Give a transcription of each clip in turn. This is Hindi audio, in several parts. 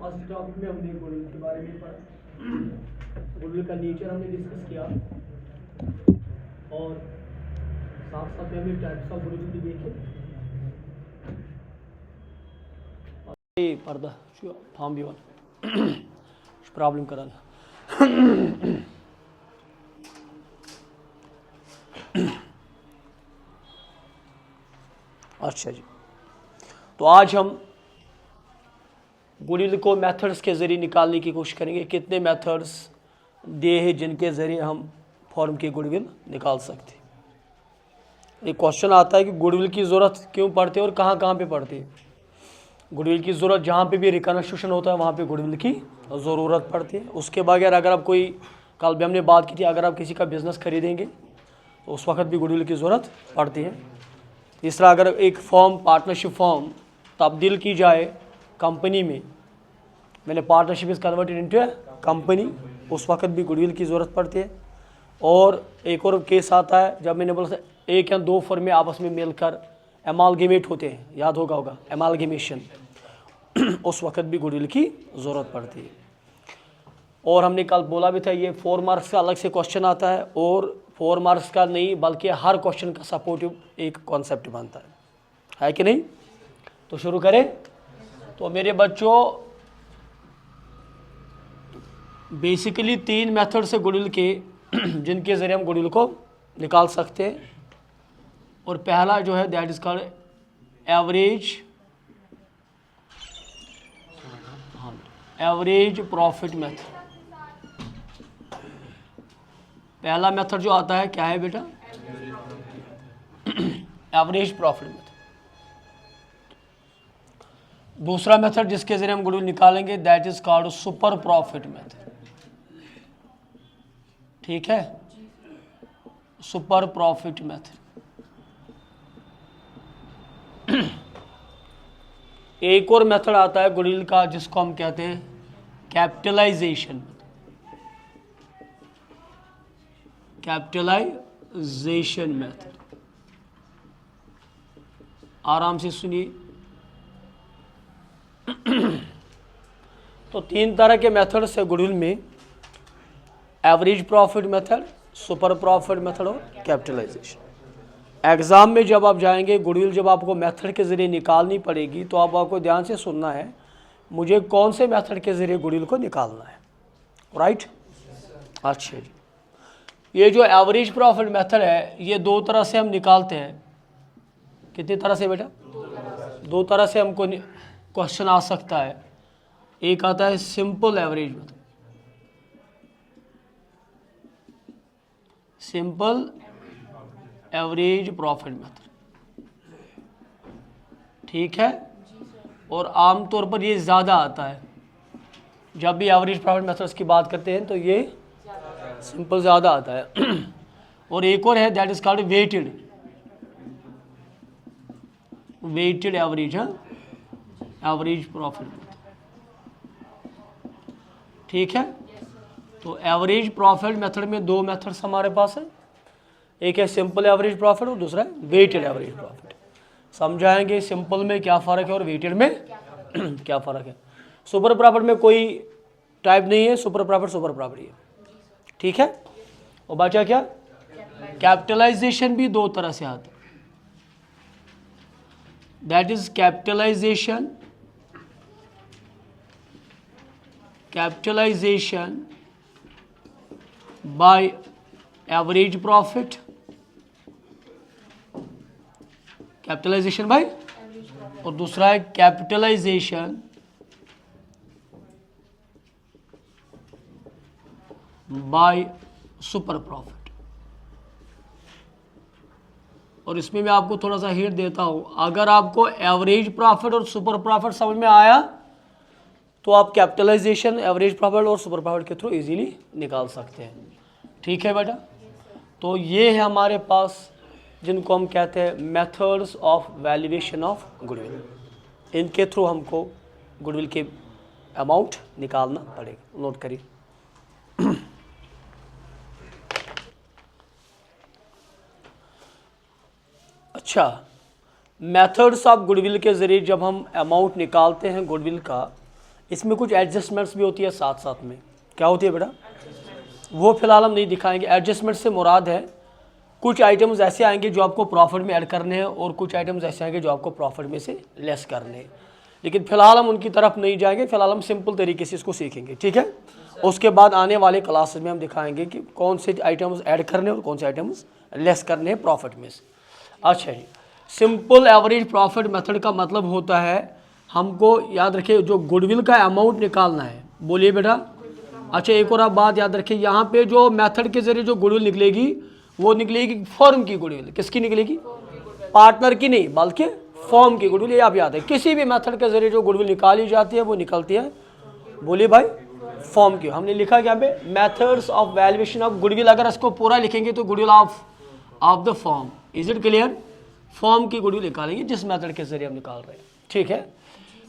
फर्स्ट टॉपिक में हमने गुडविल के बारे में पढ़ा, गुडविल का नेचर हमने डिस्कस किया और साथ साथ में हमने टाइप्स ऑफ गुडविल भी देखे। पर्दा फार्म भी प्रॉब्लम कराना। अच्छा जी, तो आज हम गुडविल को मेथड्स के ज़रिए निकालने की कोशिश करेंगे। कितने मेथड्स दिए हैं जिनके ज़रिए हम फॉर्म की गुडविल निकाल सकते हैं। एक क्वेश्चन आता है कि गुडविल की ज़रूरत क्यों पड़ती है और कहाँ कहाँ पे पड़ती है। गुडविल की ज़रूरत जहाँ पे भी रिकन्स्ट्रक्शन होता है वहाँ पे गुडविल की ज़रूरत पड़ती है। उसके बगैर अगर आप कोई, कल भी हमने बात की थी, अगर आप किसी का बिज़नेस खरीदेंगे तो उस वक्त भी गुडविल की ज़रूरत पड़ती है। तीसरा, अगर एक फॉर्म, पार्टनरशिप फॉर्म तब्दील की जाए कंपनी में, मैंने partnership is converted into A company, उस वक्त भी गुडविल की ज़रूरत पड़ती है। और एक और केस आता है जब मैंने बोला था एक या दो फर्में आपस में मिलकर एमालगेमेट होते हैं, याद होगा एमालगेमेशन, उस वक्त भी गुडविल की ज़रूरत पड़ती है। और हमने कल बोला भी था ये 4 मार्क्स का अलग से क्वेश्चन आता है और 4 मार्क्स का नहीं बल्कि हर क्वेश्चन का सपोर्टिव एक कॉन्सेप्ट बनता है कि नहीं। तो शुरू करें। तो मेरे बच्चों, बेसिकली 3 मेथड से गुडविल के जिनके ज़रिए हम गुडविल को निकाल सकते हैं। और पहला जो है that is called average profit method. पहला मेथड जो आता है क्या है बेटा? Average profit method. दूसरा मेथड जिसके जरिए हम गुडविल निकालेंगे that is called super profit method. ठीक है, सुपर प्रॉफिट मेथड। एक और मेथड आता है गुडविल का जिसको हम कहते हैं कैपिटलाइजेशन। कैपिटलाइजेशन मेथड, आराम से सुनिए। तो 3 तरह के मेथड्स है गुडविल में, average profit method, super profit method और कैपिटलाइजेशन। एग्ज़ाम में जब आप जाएंगे गुडविल जब आपको मेथड के ज़रिए निकालनी पड़ेगी तो आपको ध्यान से सुनना है मुझे कौन से मेथड के ज़रिए गुडविल को निकालना है। राइट? अच्छा जी, ये जो एवरेज प्रॉफिट मेथड है ये 2 तरह से हम निकालते हैं। कितनी तरह से बेटा? 2 तरह से हमको क्वेश्चन आ सकता है। एक आता है simple average method, simple average profit method. ठीक है, और आमतौर पर ये ज़्यादा आता है। जब भी एवरेज प्रॉफिट मेथड्स की बात करते हैं तो ये सिंपल ज़्यादा आता है। और एक और है that is called weighted average, average profit method. ठीक है, तो एवरेज प्रॉफिट मेथड में 2 मेथड्स हमारे पास है, एक है सिंपल एवरेज प्रॉफिट और दूसरा है वेटेड एवरेज प्रॉफिट। समझाएंगे सिंपल में क्या फ़र्क है और वेटेड में क्या फ़र्क है। सुपर प्रॉफिट में कोई टाइप नहीं है, सुपर प्रॉफिट ही है। ठीक है, और बचा क्या? कैपिटलाइजेशन भी 2 तरह से आता है, that is capitalization by average profit, capitalization by, और दूसरा है कैपिटलाइजेशन बाय सुपर प्रॉफिट। और इसमें मैं आपको थोड़ा सा हिंट देता हूं, अगर आपको एवरेज प्रॉफिट और सुपर प्रॉफिट समझ में आया तो आप कैपिटलाइजेशन, एवरेज प्रॉफिट और सुपर प्रॉफिट के थ्रू इजीली निकाल सकते हैं। ठीक है बेटा, तो ये है हमारे पास जिनको हम कहते हैं methods of valuation of goodwill. इनके थ्रू हमको गुडविल के अमाउंट निकालना पड़ेगा। नोट करिए। अच्छा, मेथड्स ऑफ गुडविल के ज़रिए जब हम अमाउंट निकालते हैं गुडविल का, इसमें कुछ एडजस्टमेंट्स भी होती है साथ साथ में। क्या होती है बेटा? वो फिलहाल हम नहीं दिखाएंगे। एडजस्टमेंट से मुराद है कुछ आइटम्स ऐसे आएंगे जो आपको प्रॉफिट में ऐड करने हैं और कुछ आइटम्स ऐसे आएंगे जो आपको प्रॉफिट में से लेस करने हैं, लेकिन फिलहाल हम उनकी तरफ नहीं जाएंगे। फिलहाल हम सिंपल तरीके से इसको सीखेंगे, ठीक है। उसके बाद आने वाले क्लासेस में हम दिखाएंगे कि कौन से आइटम्स ऐड करने और कौन से आइटम्स लेस करने हैं प्रॉफिट में से। अच्छा जी, सिंपल एवरेज प्रॉफिट मेथड का मतलब होता है, हमको याद रखिए जो गुडविल का अमाउंट निकालना है। बोलिए बेटा। अच्छा, एक और आप बात याद रखिए, यहाँ पे जो मेथड के जरिए जो गुडविल निकलेगी वो निकलेगी फर्म की गुडविल। किसकी निकलेगी? पार्टनर की नहीं, बल्कि फर्म की गुडविल। ये आप याद है, किसी भी मेथड के जरिए जो गुडविल निकाली जाती है वो निकलती है, बोलिए भाई, फर्म की। हमने लिखा यहाँ पे methods of valuation of goodwill. अगर इसको पूरा लिखेंगे तो goodwill of the firm. Is it clear? Firm की गुडविल निकालेंगे जिस मेथड के जरिए हम निकाल रहे हैं, ठीक है।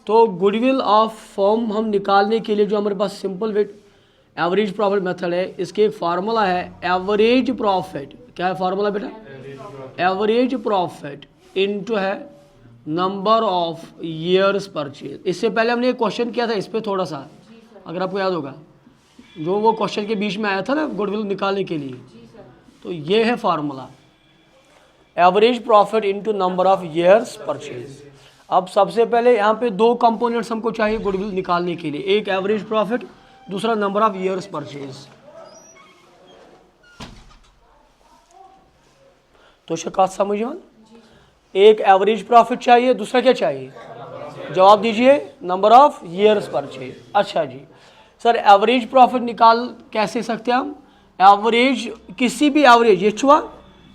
तो गुडविल ऑफ फर्म हम निकालने के लिए जो हमारे पास simple weight average profit method है, इसके एक फार्मूला है एवरेज प्रॉफिट। क्या है फार्मूला बेटा? एवरेज प्रॉफिट इनटू है नंबर ऑफ ईयर्स परचेज। इससे पहले हमने एक क्वेश्चन किया था इस पर थोड़ा सा, अगर आपको याद होगा, जो वो क्वेश्चन के बीच में आया था ना गुडविल निकालने के लिए। तो ये है formula, average profit into number of years purchase. अब सबसे पहले यहाँ पे दो कंपोनेंट्स हमको चाहिए गुडविल निकालने के लिए, एक एवरेज प्रॉफिट, दूसरा नंबर ऑफ ईयर्स परचेज। तो शिकायत समझिए, एक एवरेज प्रॉफिट चाहिए, दूसरा क्या चाहिए? जवाब दीजिए, नंबर ऑफ ईयर्स परचेज। अच्छा जी सर, एवरेज प्रॉफिट निकाल कैसे सकते हैं हम? एवरेज, किसी भी एवरेज, ये छुआ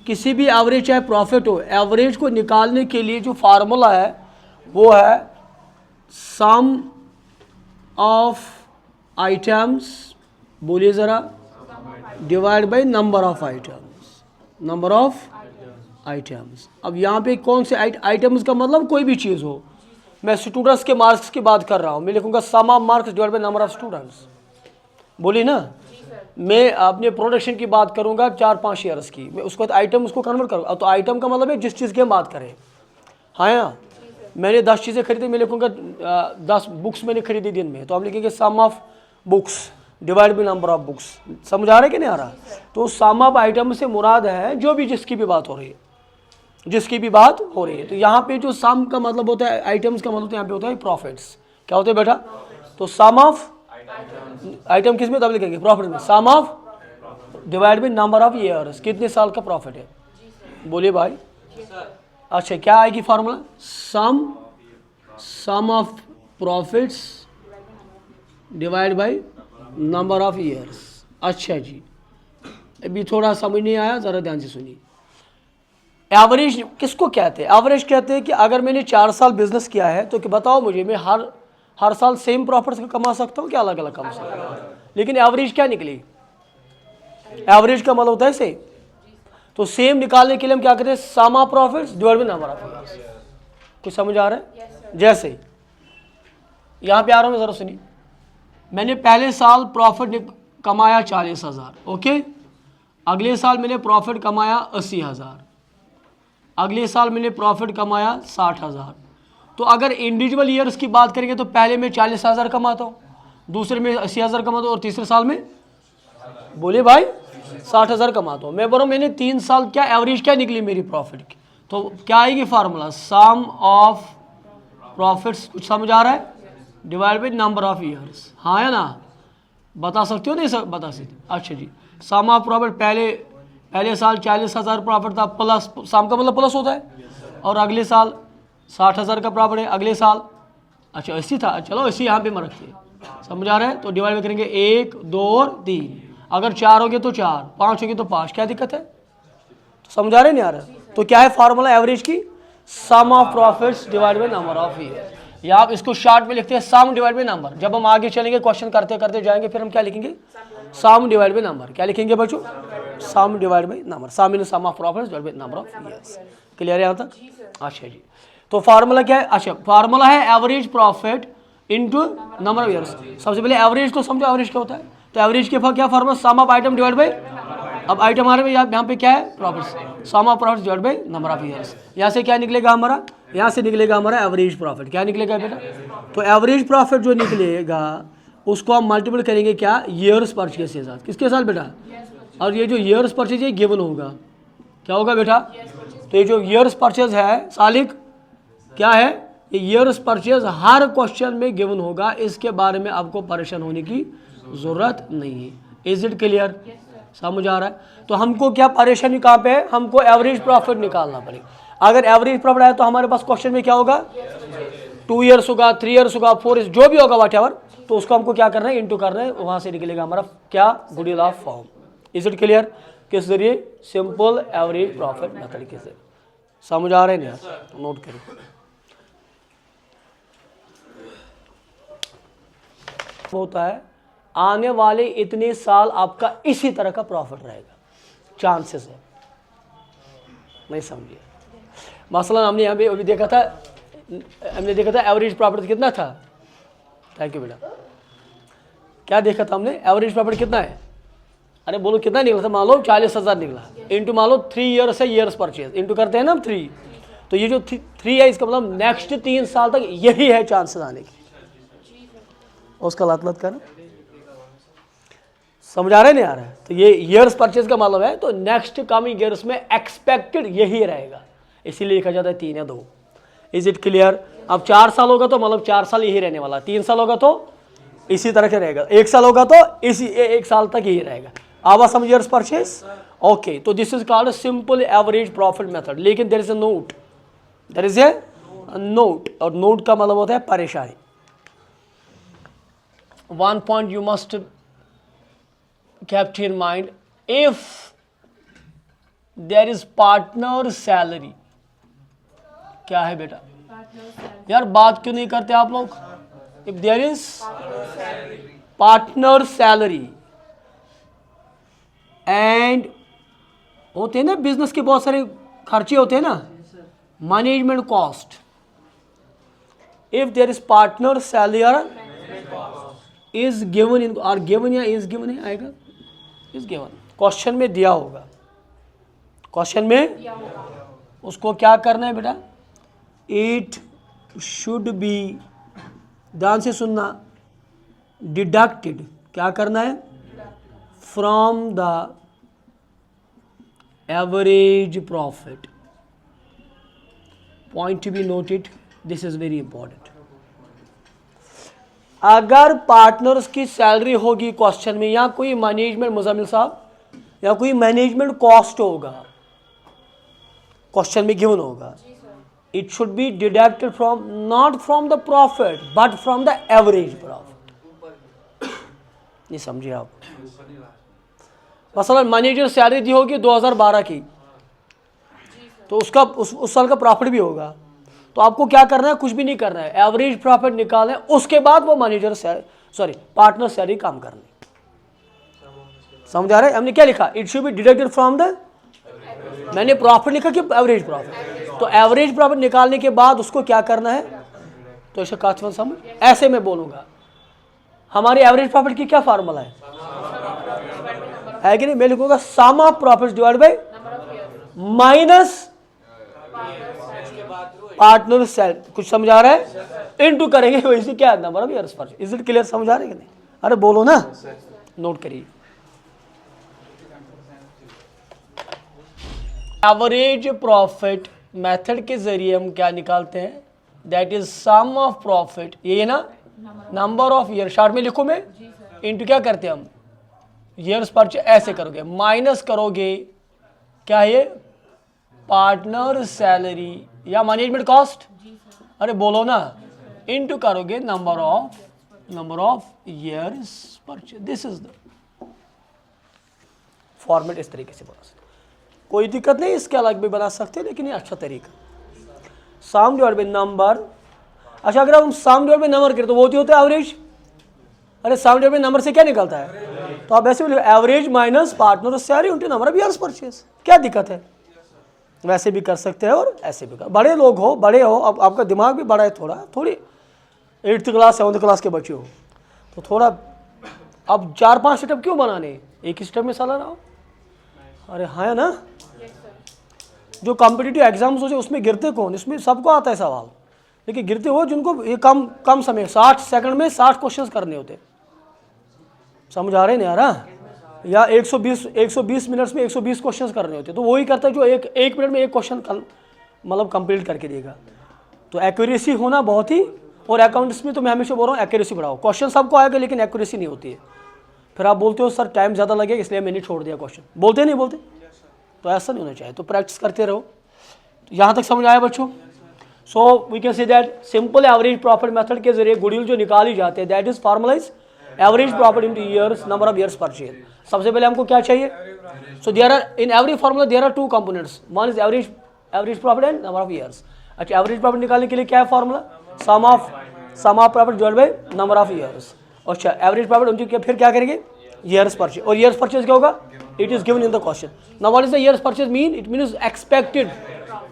किसी भी एवरेज चाहे प्रॉफिट हो, एवरेज को निकालने के लिए जो फार्मूला है वो है सम ऑफ आइटम्स, बोलिए ज़रा, divide by number of items. Number of items. अब यहाँ पे कौन से आइटम्स का मतलब कोई भी चीज़ हो। मैं स्टूडेंट्स के मार्क्स की बात कर रहा हूँ, मैं लिखूंगा sum of marks divide by number of students. बोलिए ना। मैं अपने प्रोडक्शन की बात करूँगा 4-5 ईयर्स की, मैं उसको आइटम उसको कन्वर्ट करूँगा। तो आइटम का मतलब है जिस चीज़ की हम बात करें। हाँ या मैंने 10 चीज़ें खरीदी, मैं लिखूँगा 10 बुक्स मैंने खरीदी दिन में, तो हम लिखेंगे sum of books divide by number of books. समझ आ रहा है कि नहीं आ रहा? तो सम ऑफ आइटम से मुराद है जो भी जिसकी भी बात हो रही है, जिसकी भी बात हो रही है। तो यहाँ पे जो सम का मतलब होता है, आइटम्स का मतलब यहाँ पे होता है प्रॉफिट्स। क्या होते हैं बेटा? तो सम ऑफ आइटम किस में तब लिखेंगे? प्रॉफिट में। Sum of divide by number of years, कितने साल का प्रॉफिट है? बोलिए भाई। अच्छा, क्या आएगी formula? Sum of profits divide by number of years. अच्छा जी, अभी थोड़ा समझ नहीं आया, ज़रा ध्यान से सुनिए। एवरेज किसको कहते हैं? एवरेज कहते हैं कि अगर मैंने 4 साल बिजनेस किया है तो कि बताओ मुझे, मैं हर साल सेम प्रॉफिट कमा सकता हूँ क्या अलग अलग कमा सकता हूँ? लेकिन एवरेज क्या निकली? एवरेज का मतलब होता है सेम। तो सेम निकालने के लिए हम क्या करते हैं? Sum of profits divide by number of years. कुछ समझ आ रहा है? जैसे यहाँ पे आ रहा हूँ, ज़रा सुनिए। मैंने पहले साल प्रॉफिट कमाया 40,000, ओके। अगले साल मैंने प्रॉफिट कमाया 80,000, अगले साल मैंने प्रॉफिट कमाया 60,000। तो अगर इंडिविजुअल ईयर्स की बात करेंगे तो पहले मैं 40,000 कमाता हूँ, दूसरे में 80,000 कमाता हूँ और तीसरे साल में, बोले भाई, 60,000 कमाता हूँ। मैं बोल रहा हूँ मैंने 3 साल क्या एवरेज क्या निकली मेरी प्रॉफिट की? तो क्या आएगी फार्मूला? सम ऑफ प्रॉफिट्स, कुछ समझ आ रहा है, divide by number of years. हाँ है ना? बता सकते हो? नहीं सर बता सकते। अच्छा जी, सम ऑफ प्रॉफिट, पहले साल 40,000 प्रॉफिट था, प्लस सम का मतलब प्लस होता है, और अगले साल 60,000 का प्रॉफिट है अगले साल। अच्छा 80 था, चलो 80 यहाँ पे में रखते हैं। समझ आ रहा है? तो डिवाइड में करेंगे 1, 2 और 3। अगर 4 हो गए तो 4, 5 हो गए तो 5। क्या दिक्कत है? तो समझ आ रहे नहीं आ रहा? तो क्या है फार्मूला एवरेज की? Sum of profits divide by number of year. या आप इसको शॉर्ट में लिखते हैं सम डिवाइड बाय नंबर। जब हम आगे चलेंगे क्वेश्चन करते करते जाएंगे, फिर हम क्या लिखेंगे? Sum divide by number. क्या लिखेंगे बच्चों? Sum divide by number. Sum in sum of profits divide by number of years. Clear है यहाँ तक? अच्छा जी, तो फार्मूला क्या है? अच्छा, फार्मूला है average profit into number of years. सबसे पहले एवरेज को समझो, एवरेज क्या होता है? तो एवरेज के क्या formula? Sum of item divide by अब आइटम हमारे में यहाँ पे क्या है, profit, sum of profit divide by number of years. यहाँ से क्या निकलेगा हमारा, यहाँ से निकलेगा हमारा एवरेज प्रॉफिट। क्या निकलेगा बेटा, तो एवरेज प्रॉफिट जो निकलेगा उसको हम मल्टीपल करेंगे क्या, ईयर्स परचेज के साथ। किसके साथ बेटा, और ये जो ईयर्स परचेज है गिवन होगा, क्या होगा बेटा, तो ये जो ईयर्स परचेज है सालिक क्या है, ये ईयर्स परचेज हर क्वेश्चन में गिवन होगा, इसके बारे में आपको परेशान होने की ज़रूरत नहीं है। इज इट क्लियर, समझ आ रहा है। तो हमको क्या परेशानी कहाँ पे है, हमको एवरेज प्रॉफिट निकालना पड़ेगा। अगर एवरेज प्रॉफिट आया तो हमारे पास क्वेश्चन में क्या होगा, 2 ईयर्स होगा, 3 ईयर्स होगा, 4 ईयर्स, जो भी होगा वट एवर, तो उसको हमको क्या करना है, इंटू करना है, वहाँ से निकलेगा हमारा क्या, goodwill of form. Is it clear, किस जरिए, सिंपल एवरेज प्रॉफिट मेथड के जरिए। समझ आ रहे हैं यार, नोट करिए। होता है आने वाले इतने साल आपका इसी तरह का प्रॉफिट रहेगा, चांसेस है, नहीं समझिए। मसलन हमने यहाँ पे अभी देखा था, एवरेज प्रॉफिट कितना था, थैंक यू बेटा, क्या देखा था हमने, एवरेज प्रॉफिट कितना है, अरे बोलो कितना निकला था, मान लो 40,000 निकला, इंटू मान लो 3 ईयर्स है, ईयर्स परचेज इंटू करते हैं ना हम 3, तो ये जो 3 है इसका मतलब नेक्स्ट 3 साल तक यही है चांसेस आने की, उसका लत करना, समझ आ रहे नहीं आ रहा है। तो ये ईयर्स परचेज का मतलब है, तो नेक्स्ट कमिंग ईयर्स में एक्सपेक्टेड यही रहेगा, इसीलिए लिखा जाता है 3 या 2। इज इट क्लियर, अब 4 साल होगा तो मतलब 4 साल यही रहने वाला, 3 साल होगा तो इसी तरह के रहेगा, 1 साल होगा तो इसी 1 साल तक यही रहेगा। आवा सम ईयर्स परचेज, ओके, तो this is called simple average profit method. लेकिन there is a note, there is a note, और नोट का मतलब होता है परेशानी। One point you must keep in mind, if there is partner salary, क्या है बेटा, यार बात क्यों नहीं करते आप लोग, if there is partner salary and होते हैं ना बिजनेस के बहुत सारे खर्चे होते हैं ना, management cost, if there is partner salary or is given in, are given या इज गिवन है आएगा, इज गिवन, क्वेश्चन में दिया होगा, क्वेश्चन में उसको क्या करना है बेटा, इट शुड बी, ध्यान से सुनना, डिडक्टेड, क्या करना है, from the average profit, point to be noted, this is very important. अगर पार्टनर्स की सैलरी होगी क्वेश्चन में, या कोई मैनेजमेंट, मुजामिल साहब, या कोई मैनेजमेंट कॉस्ट होगा क्वेश्चन में गिवन होगा, it should be deducted from, not from the profit but from the average profit. ये समझिए आप, मसलन मैनेजर सैलरी दी होगी 2012 की, तो उसका उस साल का प्रॉफिट भी होगा, तो आपको क्या करना है, कुछ भी नहीं करना है, एवरेज प्रॉफिट निकालना है, उसके बाद वो मैनेजर पार्टनर सैलरी काम करनी। समझ आ रहा है, हमने क्या लिखा, it should be deducted from the, मैंने प्रॉफिट लिखा कि एवरेज प्रॉफिट, तो एवरेज प्रॉफिट निकालने के बाद उसको क्या करना है, तो इसे काफी समझ, ऐसे मैं बोलूंगा, हमारी एवरेज प्रॉफिट की क्या फार्मूला है कि नहीं, मैं लिखूंगा sum of profit divide by minus partner sale, कुछ समझ आ रहा है, इनटू करेंगे वैसे क्या नंबर ऑफ ईयर्स पर। इज इट क्लियर, समझ आ रहा है कि नहीं, अरे बोलो ना, नोट करिए। एवरेज प्रॉफिट मेथड के जरिए हम क्या निकालते हैं, that is sum of profit, ये ना नंबर ऑफ ईयर, शॉर्ट में लिखो मैं, इनटू क्या करते हैं हम, ईयर्स पर, ऐसे करोगे, माइनस करोगे क्या है, पार्टनर सैलरी या मैनेजमेंट कॉस्ट, अरे बोलो ना, इनटू करोगे number of years purchase. This is the format, इस तरीके से बना सकते, कोई दिक्कत नहीं, इसके अलग भी बना सकते हैं, लेकिन ये अच्छा तरीका। सम डिवाइड बाय नंबर, अच्छा अगर हम सम डिवाइड बाय नंबर करें तो वो होता है एवरेज, अरे सम डिवाइड बाय नंबर से क्या निकलता है, तो आप ऐसे average minus partner salary into number of years purchase, क्या दिक्कत है, वैसे भी कर सकते हैं और ऐसे भी कर, बड़े लोग हो, बड़े हो, अब आपका दिमाग भी बड़ा है, थोड़ी 8th क्लास 7th क्लास के बच्चे हो, तो थोड़ा अब 4-5 स्टेप क्यों बनाने, एक ही स्टेप में साला रहा हो, अरे हाँ ना, जो कॉम्पिटिटिव एग्जाम्स होते हैं उसमें गिरते कौन, इसमें सबको आता है सवाल, लेकिन गिरते हो जिनको ये कम समय 60 सेकंड में 60 क्वेश्चंस करने होते। समझ आ रहे नहीं आ रहा, या 120 मिनट्स में 120 क्वेश्चंस करने होते, तो वही करता है जो एक मिनट में एक क्वेश्चन मतलब कंप्लीट करके देगा। तो एक्यूरेसी होना बहुत ही, और अकाउंट्स में तो मैं हमेशा बोल रहा हूँ एक्यूरेसी बढ़ाओ। क्वेश्चन सबको आएगा लेकिन एक्यूरेसी नहीं होती है। फिर आप बोलते हो सर टाइम ज़्यादा लगेगा इसलिए मैंने छोड़ दिया क्वेश्चन, बोलते नहीं बोलते, तो ऐसा नहीं होना चाहिए। तो प्रैक्टिस करते रहो। तो यहाँ तक समझ आया बच्चों? So we can say that simple average profit method के जरिए गुडविल जो निकाली जाती है, that is formula is average profit into years, number of years purchase. सबसे पहले हमको क्या चाहिए? So there are in every formula there are two components, one is average profit and number of years. अच्छा, एवरेज प्रॉफिट निकालने के लिए क्या है formula? Sum of profit divided by number of years. अच्छा, एवरेज प्रॉफिट उनकी फिर क्या करेंगे? Years purchase. और ईयर्स परचेज क्या होगा? It is given in the question. Now what is the years purchase mean? It means expected,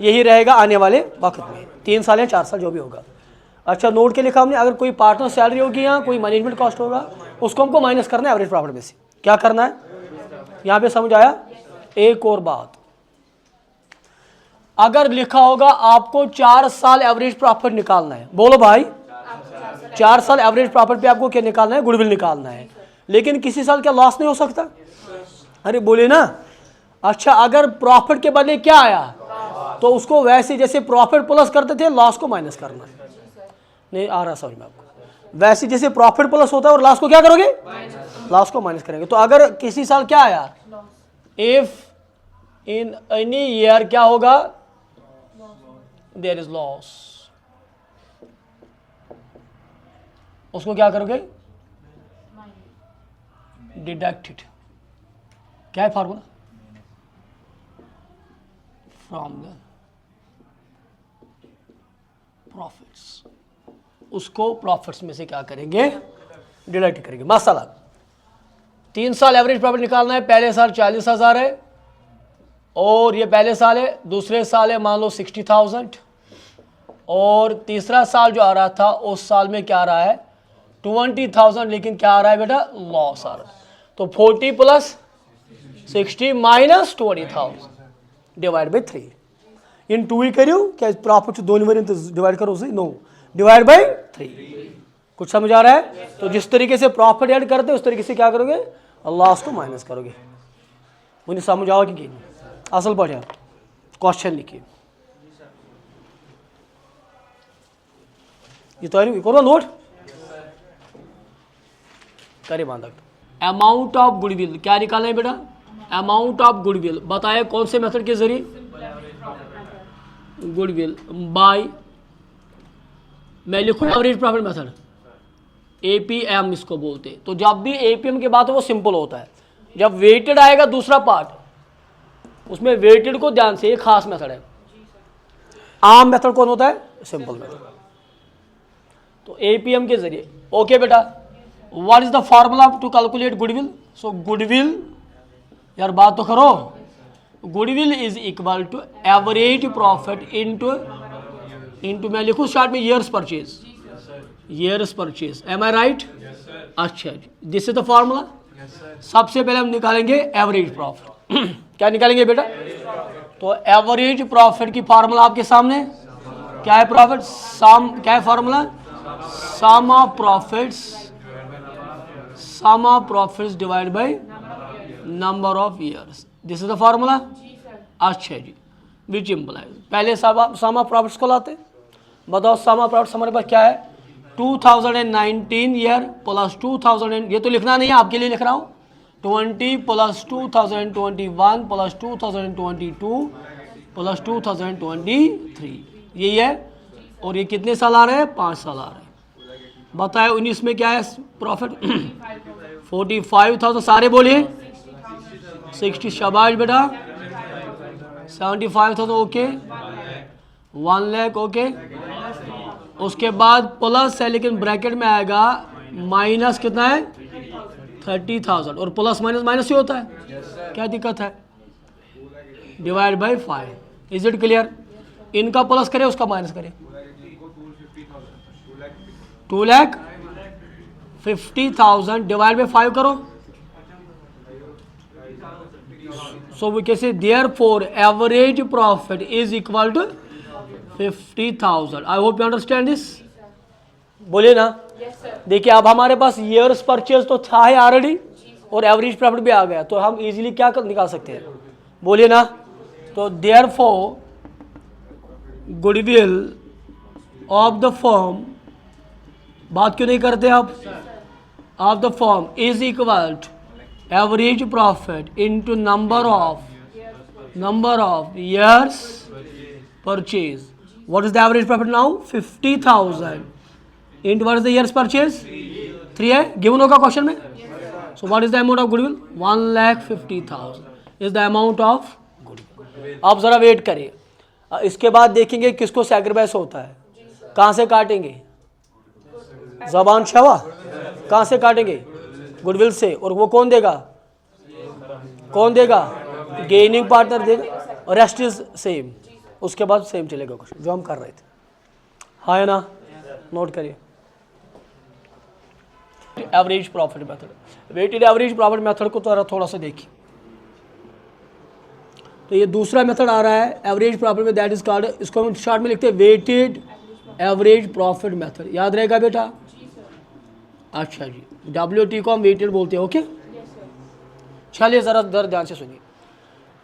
यही रहेगा आने वाले वक्त में, 3 साल या 4 साल जो भी होगा। अच्छा, नोट के लिखा हमने, अगर कोई पार्टनर सैलरी होगी या कोई मैनेजमेंट कॉस्ट होगा उसको हमको माइनस करना है एवरेज प्रॉफिट में से। क्या करना है यहाँ पे, समझ आया? एक और बात, अगर लिखा होगा आपको 4 साल एवरेज प्रॉफिट निकालना है, बोलो भाई 4 साल एवरेज प्रॉफिट पे आपको क्या निकालना है? गुडविल निकालना है, लेकिन किसी साल क्या लॉस नहीं हो सकता? अरे बोले ना। अच्छा, अगर प्रॉफिट के बदले क्या आया तो उसको वैसे जैसे प्रॉफिट प्लस करते थे लॉस को माइनस करना है। नहीं आ रहा समझ में आपको? वैसे जैसे प्रॉफिट प्लस होता है और लॉस को क्या करोगे? लॉस को माइनस करेंगे। तो अगर किसी साल क्या आया, इफ इन एनी ईयर क्या होगा? देयर इज लॉस, उसको क्या करोगे? डिडक्टेड। क्या है फॉर्मूला? फ्रॉम द प्रॉफिट्स, उसको प्रॉफिट्स में से क्या करेंगे? डिडक्ट करेंगे। मसला 3 साल एवरेज प्रॉफिट निकालना है, पहले साल 40,000 है और ये पहले साल है, दूसरे साल है मान लो 60,000, और तीसरा साल जो आ रहा था उस साल में क्या आ रहा है? 20,000, लेकिन क्या आ रहा है बेटा? लॉस आ रहा है। तो 40 प्लस 60 माइनस 20,000 डिवाइड बाई 3 इन 2 ही करियो क्या? प्रॉफिट दोनों में डिवाइड करो उसे, नो, डिवाइड बाई 3। कुछ समझ आ रहा है? तो जिस तरीके से प्रॉफिट ऐड करते उस तरीके से क्या करोगे? लॉस को माइनस करोगे। मुझे समझ आओ कि असल पढ़े क्वेश्चन लिखिए, ये तो करो नोट करे बांध। अमाउंट ऑफ गुडविल क्या निकालना है बेटा? अमाउंट ऑफ गुडविल बताया कौन से मेथड के जरिए? गुडविल बाय, मैं लिखूँ एवरेज प्रॉफिट मेथड, एपीएम इसको बोलते हैं। तो जब भी एपीएम की बात हो वो सिंपल होता है। जब वेटेड आएगा दूसरा पार्ट, उसमें वेटेड को ध्यान से, एक खास मेथड है। आम मेथड कौन होता है? Simple method. तो एपीएम के जरिए, ओके बेटा, what is the formula to calculate goodwill? So goodwill, यार बात तो करो, goodwill is equal to average profit into मैं लिखूं स्टार्ट में years purchase, years purchase, am I right? अच्छा जी, दिस इज द फॉर्मूला। सबसे पहले हम निकालेंगे एवरेज प्रॉफिट। क्या निकालेंगे बेटा? तो एवरेज प्रॉफिट की फॉर्मूला आपके सामने क्या है? प्रॉफिट सम, क्या है formula? Sum of profits divide by number of years, this is the formula. अच्छा जी, विच इम्प्लाइज, पहले सम ऑफ प्रॉफिट्स को लाते। बताओ सम ऑफ प्रॉफिट्स हमारे पास क्या है? 2019 ईयर प्लस 2000, ये तो लिखना नहीं है, आपके लिए लिख रहा हूँ, 20 प्लस 2021 प्लस 2022 प्लस 2023, यही है। और ये कितने साल आ रहे हैं? 5 साल आ रहे हैं। बताए 19 में क्या है प्रॉफिट? 45,000, सारे बोलिए 60, शाबाश बेटा, 75,000 ओके, 1 लाख ओके। उसके बाद प्लस है लेकिन ब्रैकेट में आएगा माइनस कितना है? 30,000, और प्लस माइनस माइनस ही होता है, क्या दिक्कत है? Divide by 5। Is it clear? इनका प्लस करे उसका माइनस करे, 2,50,000 डिवाइड बाय 5 करो, So we can say therefore average profit is equal to 50,000. I hope you understand this. बोलिए ना. देखिए अब हमारे पास ईयर्स परचेज तो था है ऑलरेडी और एवरेज प्रॉफिट भी आ गया, तो हम इजीली क्या निकाल सकते हैं, बोलिए ना. तो therefore goodwill of the firm, बात क्यों नहीं करते आप, of the firm is equal to average profit into number of years purchase. What is the average profit now, 50,000 into what is the years purchase, 3 है गिवन होगा क्वेश्चन में. So what is the amount of goodwill, 1,50,000 is the amount of goodwill. आप जरा वेट करिए, इसके बाद देखेंगे किसको सैक्रिफाइस होता है. कहाँ से काटेंगे, ज़बान शवा, कहाँ से काटेंगे, गुडविल से. और वो कौन देगा, गेनिंग पार्टनर देगा, और रेस्ट इज सेम. उसके बाद सेम चलेगा क्वेश्चन जो हम कर रहे थे. हाँ है ना, नोट करिए. Average profit method, weighted average profit method को थोड़ा सा देखिए. तो ये दूसरा मेथड आ रहा है एवरेज प्रॉफिट में, दैट इज कॉल्ड, इसको हम शॉर्ट में लिखते हैं वेटेड एवरेज प्रॉफिट मेथड. याद रहेगा बेटा. अच्छा जी, WT को हम वेटेड बोलते हैं. ओके, चलिए जरा ध्यान से सुनिए.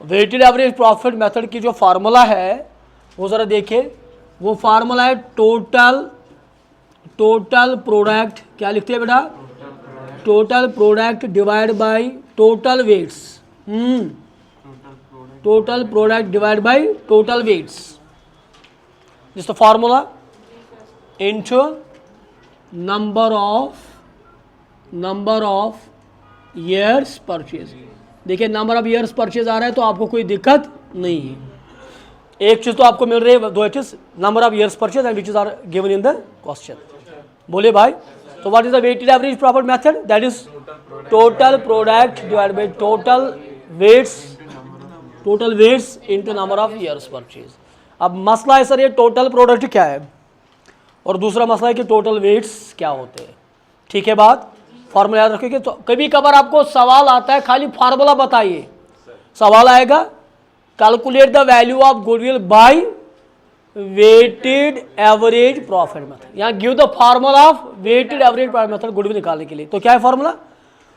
वेटेड एवरेज प्रॉफिट मेथड की जो फार्मूला है वो जरा देखिए. वो फार्मूला है टोटल प्रोडक्ट, क्या लिखते हैं बेटा, total product divide by total weights. Total product divide by total weights, this the formula, into number of years purchase. देखिए नंबर ऑफ ईयर्स परचेज आ रहा है तो आपको कोई दिक्कत नहीं है. एक चीज तो आपको मिल रही है, दो चीज, number of years purchase and which is are given in the question. बोले भाई. तो what is the weighted average profit method, that is total product divide by total weights into number of years purchase. अब मसला है सर ये टोटल प्रोडक्ट क्या है, और दूसरा मसला है कि टोटल वेट्स क्या होते हैं. ठीक है बात, फार्मूला याद रखिए. तो कभी कभार आपको सवाल आता है, खाली फार्मूला बताइए. सवाल आएगा calculate the value of goodwill by weighted average profit method. यहाँ give the formula of weighted average profit method goodwill निकालने के लिए. तो क्या है formula,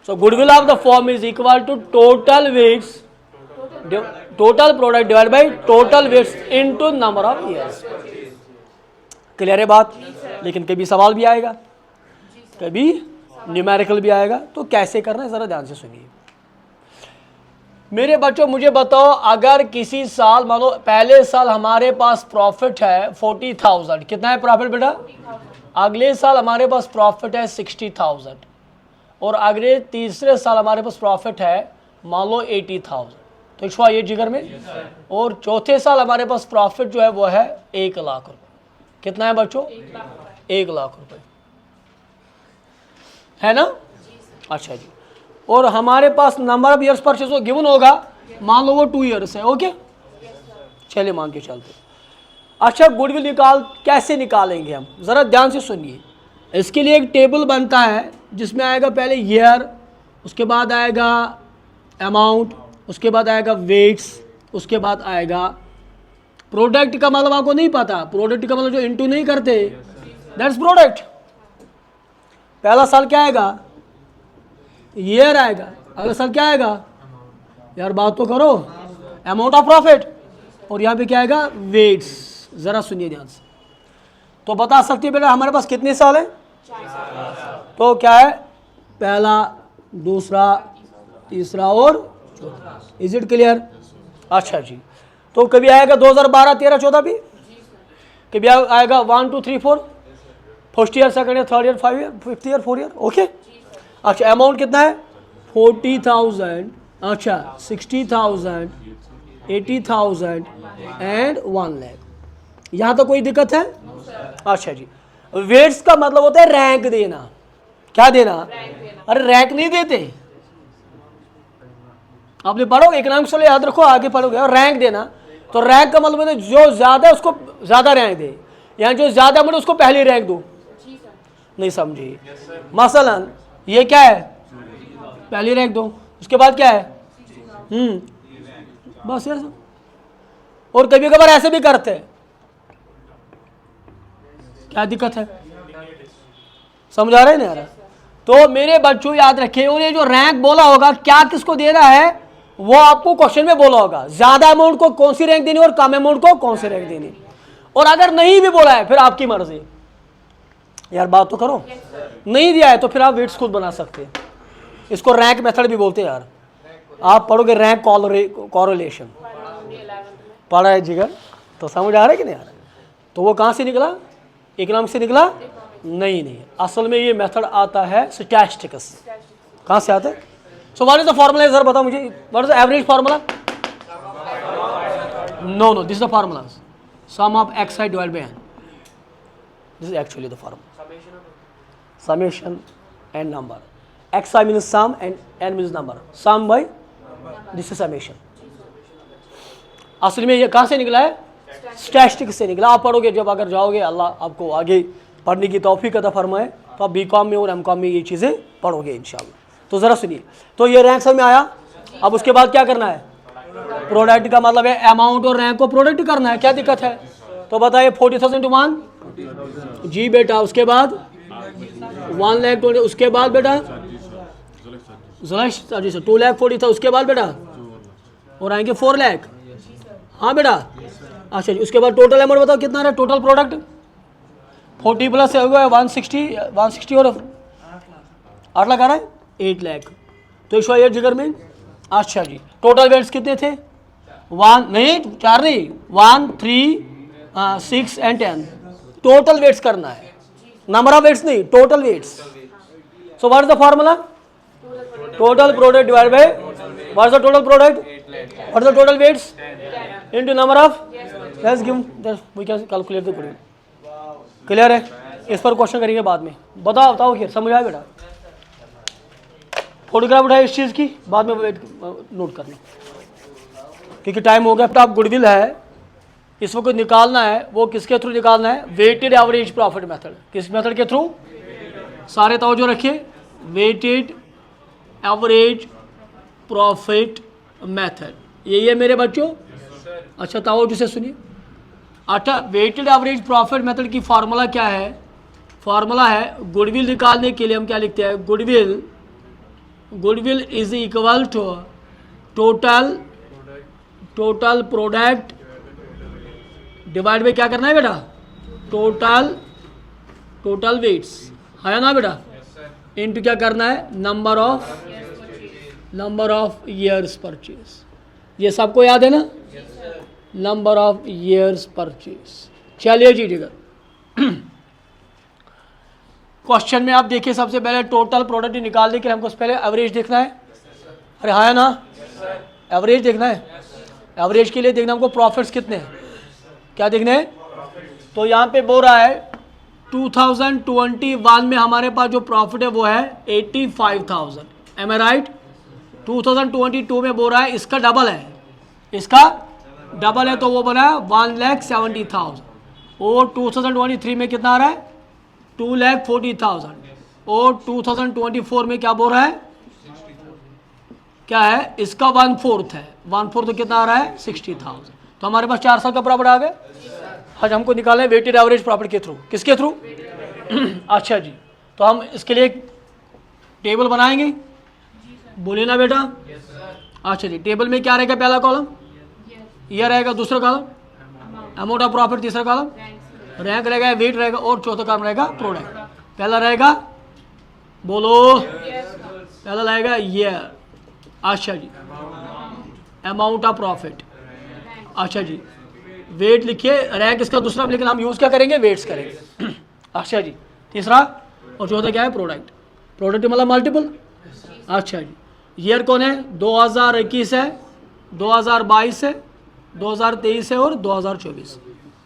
so goodwill of the firm is equal to total weights, total product divide by total weights into number of years. Clear है बात. लेकिन कभी सवाल भी आएगा, कभी न्यूमेरिकल भी आएगा. तो कैसे करना है जरा ध्यान से सुनिए मेरे बच्चों. मुझे बताओ, अगर किसी साल, मान लो पहले साल हमारे पास प्रॉफिट है 40,000, कितना है प्रॉफिट बेटा, अगले साल हमारे पास प्रॉफिट है 60,000, और अगले तीसरे साल हमारे पास प्रॉफिट है मान लो 80,000. तो छुआ ये जिगर में. और चौथे साल हमारे पास प्रॉफिट जो है वो है 1 लाख रुपए. कितना है बच्चों, 1 लाख रुपए, है ना. अच्छा जी. और हमारे पास नंबर ऑफ ईयर्स परचेज वो गिवन होगा, मान लो वो 2 ईयर्स है. ओके, चलिए मान के चलते. अच्छा, गुडविल कैसे निकालेंगे हम, जरा ध्यान से सुनिए. इसके लिए एक टेबल बनता है जिसमें आएगा पहले ईयर, उसके बाद आएगा अमाउंट, उसके बाद आएगा वेट्स, उसके बाद आएगा प्रोडक्ट. का मतलब आपको नहीं पता, प्रोडक्ट का मतलब जो इंटू नहीं करते, दैट्स प्रोडक्ट. पहला साल क्या आएगा, ईयर आएगा. अगला साल क्या आएगा, यार बात तो करो, अमाउंट ऑफ प्रॉफिट. और यहाँ पे क्या आएगा, वेट्स. जरा सुनिए ध्यान से. तो बता सकते हैं बेटा हमारे पास कितने साल है, तो क्या है, पहला, दूसरा, तीसरा और चौथा. Is it clear. अच्छा जी. तो कभी आएगा 2012, 13, 14 भी, कभी आएगा 1, 2, 3, 4, first year, second year, third year, 5 year, 5th year, 4 year. Okay. अच्छा, अमाउंट कितना है, 40,000, अच्छा 60,000, 80,000 एंड 1 लाख. यहाँ तो कोई दिक्कत है. अच्छा जी. वेट्स का मतलब होता है रैंक देना. क्या देना, अरे रैंक नहीं देते, आपने पढ़ो इकोनॉमिक्स वाले, याद रखो, आगे पढ़ोगे. रैंक देना, तो रैंक का मतलब है जो ज्यादा है उसको ज्यादा रैंक दे, या जो ज्यादा मतलब उसको पहली रैंक दो. नहीं समझी. मसलन ये क्या है, पहली रैंक दो, उसके बाद क्या है, बस ऐसा। और कभी कभार ऐसे भी करते हैं, क्या दिक्कत है? समझ आ रहा है ना यार? तो मेरे बच्चों याद रखिए, और ये जो रैंक बोला होगा क्या किसको देना है वो आपको क्वेश्चन में बोला होगा, ज्यादा अमाउंट को कौन सी रैंक देनी और कम अमाउंट को कौन सी रैंक देनी। और अगर नहीं भी बोला है फिर आपकी मर्जी, यार बात तो करो। नहीं दिया है तो फिर आप वेट्स खुद बना सकते हैं, इसको रैंक मेथड भी बोलते हैं यार। आप पढ़ोगे रैंक कॉरेलेशन, पढ़ा है जिगर, तो समझ आ रहा है कि नहीं आ रहा है? तो वो कहाँ से निकला? इकोनॉमिक्स से निकला? नहीं, असल में ये मेथड आता है स्टैटिस्टिक्स। कहाँ से आता है? So what is the formula sir, बताओ मुझे, what is the average formula? No, this is the formula, sum of X I divide by N, this is actually the formula. Summation and number. Xi means sum and n means number. Sum by this is summation. असल में ये कहाँ से निकला है? स्टैटिस्टिक्स से निकला। आप पढ़ोगे जब, अगर जाओगे, अल्लाह आपको आगे पढ़ने की तौफीक अता फरमाए, तो आप बीकॉम में और एमकॉम में ये चीज़ें पढ़ोगे इंशाल्लाह। तो ज़रा सुनिए, तो ये रैंक समझ में आया। अब उसके बाद क्या करना है? प्रोडक्ट का मतलब है अमाउंट और रैंक को प्रोडक्ट करना है। क्या दिक्कत है? तो बताइए 40,000 to 1 जी बेटा, उसके बाद 1 लाख, उसके बाद बेटा 2 लाख 40 था, उसके बाद बेटा और आएंगे 4 लाख। हाँ बेटा, अच्छा जी, उसके बाद टोटल अमाउंट बताओ कितना है? टोटल प्रोडक्ट 40 प्लस हो गया 160 और 8 लाख आ रहा है 8 लाख। तो इस ये जिगर में, अच्छा जी, टोटल वेट्स कितने थे? 1 नहीं 4 नहीं, 1 3 6 एंड 10 टोटल वेट्स करना है, नंबर ऑफ वेट्स नहीं, total weights. So what is the formula? Total product divide by what is the total product, what is the total weights into number of, let's give we can calculate the product. Clear है? इस पर क्वेश्चन करेंगे बाद में। बताओ फिर समझ आया बेटा? फोटोग्राफ उठाए इस चीज़ की, बाद में नोट करना क्योंकि टाइम हो गया। अब आप गुडविल है, इस वक्त निकालना है, वो किसके थ्रू निकालना है? Weighted average profit method. किस मेथड के थ्रू? सारे तवज्जो रखिए, वेटेड एवरेज प्रॉफिट मेथड। यही है मेरे बच्चों। अच्छा तवज्जो से सुनिए। अच्छा, वेटेड एवरेज प्रॉफिट मेथड की फार्मूला क्या है? फार्मूला है, गुडविल निकालने के लिए हम क्या लिखते हैं? Goodwill is equal to total product divide by क्या करना है बेटा? टोटल वेट्स है ना बेटा, इनटू क्या करना है? Number of years purchase. ये सबको याद है ना? Number of years purchase. चलिए जी ठीक है। क्वेश्चन में आप देखिए, सबसे पहले टोटल प्रोडक्ट निकालने के लिए हमको पहले एवरेज देखना है। अरे हाँ है ना, एवरेज देखना है। एवरेज के लिए देखना हमको प्रॉफिट्स कितने हैं, क्या देखने हैं? तो यहाँ पे बोल रहा है 2021 में हमारे पास जो प्रॉफिट है वो है 85,000। M I right? 2022 में बोल रहा है इसका डबल है, इसका डबल है, तो वो बना है 1,70,000। और 2023 में कितना आ रहा है? 2,40,000। और 2024 में क्या बोल रहा है? क्या है? इसका 1/4 है, 1/4 तो कितना आ रहा है? 60,000। तो हमारे पास 4 साल का प्रॉफिट आ गया। आज हमको निकालना है वेटेड एवरेज प्रॉफिट के थ्रू। किसके थ्रू? अच्छा जी, तो हम इसके लिए एक टेबल बनाएंगे, बोलिए ना बेटा? अच्छा जी, टेबल में क्या रहेगा? पहला कॉलम ईयर रहेगा, दूसरा कॉलम अमाउंट ऑफ प्रॉफिट, तीसरा कॉलम रैंक रहेगा, वेट रहेगा, और चौथा कॉलम रहेगा प्रोडक्ट। पहला रहेगा, बोलो, पहला रहेगा ईयर। अच्छा जी, अमाउंट ऑफ प्रॉफिट। अच्छा जी, वेट लिखिए, रैंक इसका दूसरा, लेकिन हम यूज़ क्या करेंगे? वेट्स करेंगे। अच्छा जी, तीसरा और चौथा क्या है? प्रोडक्ट। प्रोडक्ट मतलब मल्टीपल। अच्छा जी, ईयर कौन है? 2021 है, 2022 है, 2023 है और 2024।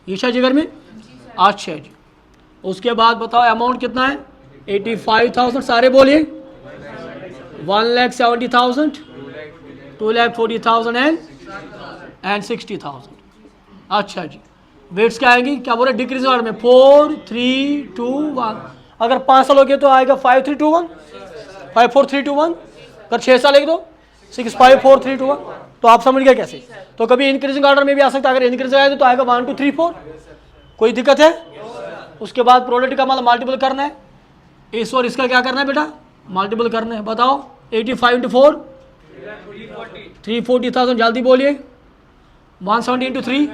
ईशा जिगर में। अच्छा जी, उसके बाद बताओ अमाउंट कितना है? 85,000। सारे बोलिए। 1,70,000, 2,40,000 एंड 60,000। अच्छा जी, वेट्स क्या आएंगी? क्या बोले? डिक्रीज ऑर्डर में 4 3 2 1। अगर 5 साल हो गए तो आएगा 5 3 2 1, 5 4 3 2 1। अगर 6 साल एक दो 6 5 4 3 2 1। तो आप समझ गए कैसे। तो कभी इंक्रीजिंग ऑर्डर में भी आ सकता है, अगर इंक्रीजिंग आए तो आएगा 1 2 3 4, कोई दिक्कत है। उसके बाद प्रोडक्ट का मतलब मल्टीपल करना है, इस और इसका क्या करना है बेटा, मल्टीपल करना है। बताओ 85 इंटू 4 340,000, जल्दी बोलिए। 170 इंटू 3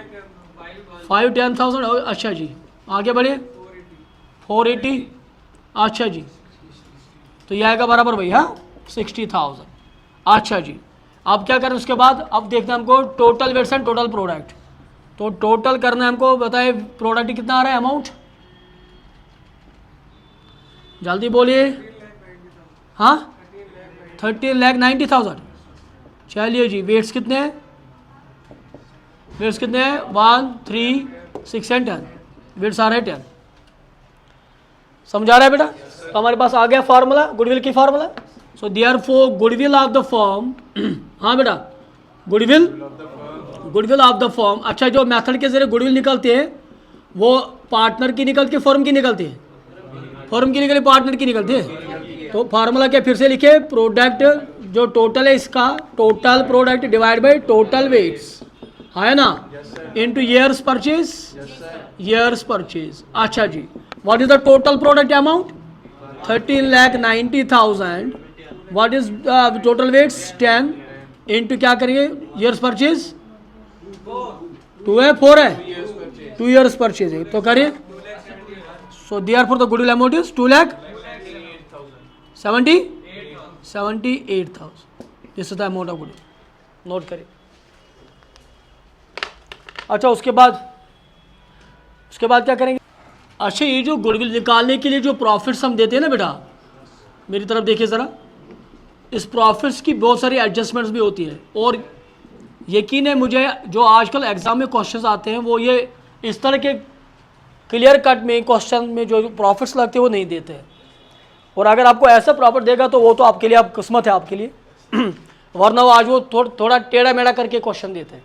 510,000। अच्छा जी, आगे बढ़िए। 480, अच्छा जी, तो यह आएगा बराबर भाई, हाँ 60,000। अच्छा जी, अब क्या करें उसके बाद, अब देखना है हमको total weights and total product. तो टोटल करना है हमको, बताए प्रोडक्ट कितना आ रहा है अमाउंट, जल्दी बोलिए। हाँ 13,90,000। चलिए जी, वेट्स कितने हैं, वेट्स कितने हैं 1 3 6 एंड 10, वेट्स आ रहे हैं 10। समझा रहा है बेटा। तो हमारे पास आ गया फार्मूला, गुडविल की formula. So therefore goodwill of the firm, हाँ बेटा, गुडविल ऑफ द फर्म। अच्छा, जो मेथड के जरिए गुडविल निकलती है वो पार्टनर की निकलती है, फर्म की निकलती है, फर्म की निकली, पार्टनर की निकलती है। तो फार्मूला क्या फिर से लिखे, प्रोडक्ट जो टोटल है इसका, total product divide by total weights, है ना, into years purchase, years purchase. अच्छा जी, what is the total product amount 13,90,000। What is total weights 10 into क्या करेंगे ईयर्स परचेज, 2 है 4 है, 2 ईयर्स परचेज है, तो करिए। So therefore the goodwill amount is 2,78,000। This is the amount of goodwill, note करिए। अच्छा, उसके बाद क्या करेंगे। अच्छा, ये जो गुडविल निकालने के लिए जो प्रॉफिट्स हम देते हैं ना बेटा, मेरी तरफ देखिए ज़रा, इस प्रॉफिट्स की बहुत सारी एडजस्टमेंट्स भी होती है। और यकीन है मुझे, जो आजकल एग्जाम में क्वेश्चंस आते हैं वो ये इस तरह के क्लियर कट में क्वेश्चन में जो प्रॉफिट्स लगते हैं वो नहीं देते हैं। और अगर आपको ऐसा प्रॉफिट देगा तो वो तो आपके लिए, आप किस्मत है आपके लिए वरना वो आज वो थोड़ा टेढ़ा मेढ़ा करके क्वेश्चन देते हैं।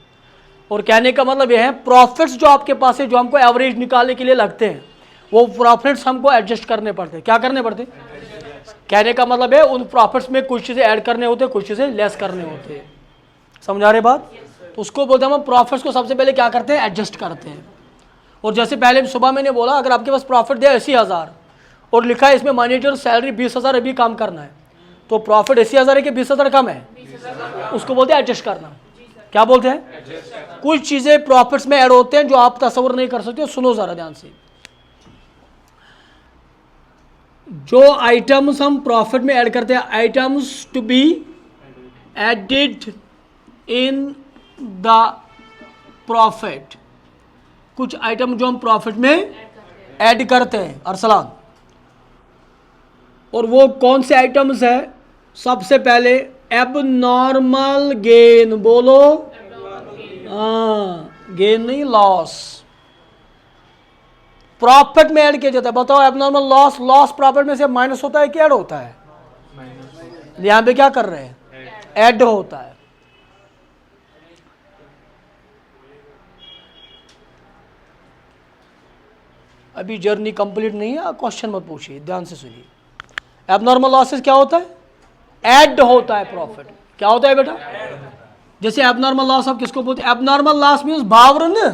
और कहने का मतलब यह है, प्रॉफिट्स जो आपके पास है, जो हमको एवरेज निकालने के लिए लगते हैं, वो प्रॉफिट्स हमको एडजस्ट करने पड़ते हैं। क्या करने पड़ते हैं, कहने का मतलब है उन प्रॉफिट्स में कुछ चीज़ें ऐड करने होते हैं, कुछ चीज़ें लेस करने होते हैं। समझा रहे बात। तो उसको बोलते हैं हम प्रॉफिट्स को सबसे पहले क्या करते हैं, एडजस्ट करते हैं। और जैसे पहले सुबह मैंने बोला, अगर आपके पास प्रॉफिट दिया 80,000 और लिखा है इसमें मैनेजर सैलरी 20,000 अभी काम करना है, तो प्रॉफिट 80,000 है कि 20,000 कम है, उसको बोलते हैं एडजस्ट करना। क्या बोलते हैं, कुछ चीज़ें प्रॉफिट्स में ऐड होते हैं जो आप तस्वर नहीं कर सकते। सुनो ज़रा ध्यान से, जो आइटम्स हम प्रॉफिट में ऐड करते हैं, items to be added in the profit, कुछ आइटम जो हम प्रॉफिट में ऐड करते हैं अरसलान, और वो कौन से आइटम्स है। सबसे पहले एबनॉर्मल गेन, बोलो, गेन नहीं, लॉस प्रॉफिट में ऐड किया जाता है। बताओ एबनॉर्मल लॉस, लॉस प्रॉफिट में से माइनस होता है कि ऐड होता है, यहां पे क्या कर रहे हैं, ऐड होता है। अभी जर्नी कंप्लीट नहीं है, क्वेश्चन मत पूछिए, ध्यान से सुनिए। एबनॉर्मल लॉसेस क्या होता है, ऐड होता है प्रॉफिट। क्या होता है बेटा, जैसे एबनॉर्मल लॉस आप किसको बोलते हैं, एबनॉर्मल लॉस मीन्स भावरन। I